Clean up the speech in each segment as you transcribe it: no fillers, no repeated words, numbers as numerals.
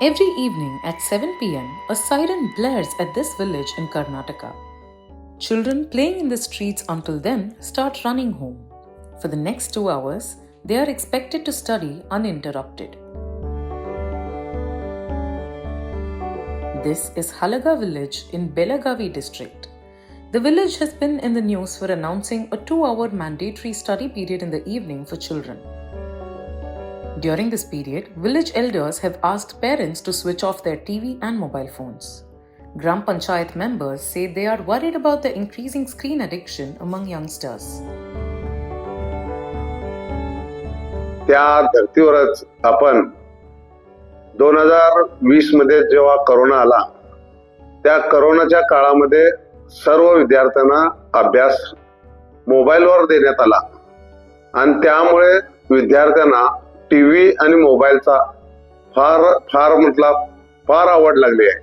Every evening at 7 pm, a siren blares at this village in Karnataka. Children playing in the streets until then start running home. For the next 2 hours, they are expected to study uninterrupted. This is Halaga village in Belagavi district. The village has been in the news for announcing a 2-hour mandatory study period in the evening for children. During this period, village elders have asked parents to switch off their TV and mobile phones. Gram Panchayat members say they are worried about the increasing screen addiction among youngsters. त्या धर्तीवरच आपण 2020 मध्ये जेव्हा corona आला त्या कोरोनाच्या काळामध्ये सर्व विद्यार्थ्यांना अभ्यास मोबाईलवर देण्यात आला आणि त्यामुळे विद्यार्थ्यांना टीव्ही आणि मोबाईलचा फार आवड लागली आहे.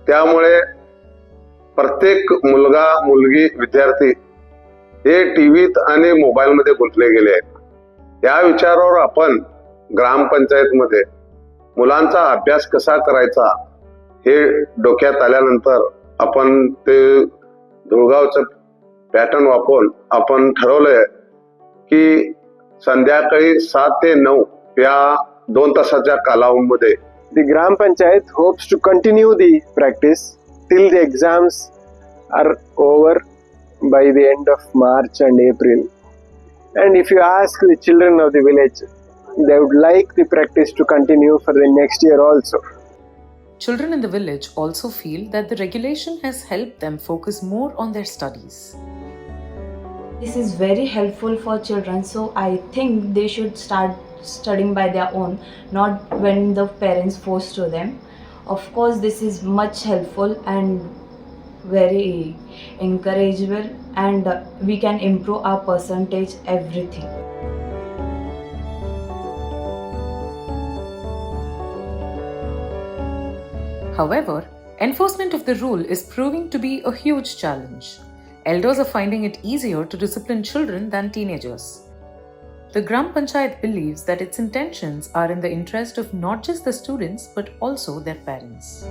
त्यामुळे प्रत्येक मुलगा मुलगी विद्यार्थी हे टीव्हीत आणि मोबाईलमध्ये गुंतले गेले आहेत. या विचारावर आपण ग्रामपंचायतमध्ये मुलांचा अभ्यास कसा करायचा हे डोक्यात आल्यानंतर आपण ते धुळगावचं पॅटर्न वापरून आपण ठरवलंय की संध्याकाळी 7 ते 9 या 2 तासाच्या कालावधीमध्ये The Gram Panchayat hopes to continue the practice till the exams are over by the end of March and April. And if you ask the children of the village, they would like the practice to continue for the next year also. Children in the village also feel that the regulation has helped them focus more on their studies. This is very helpful for children, so I think they should start studying by their own, not when the parents force to them. Of course, this is much helpful and very encourageable, and we can improve our percentage, everything. However, enforcement of the rule is proving to be a huge challenge. Elders are finding it easier to discipline children than teenagers. The Gram Panchayat believes that its intentions are in the interest of not just the students but also their parents.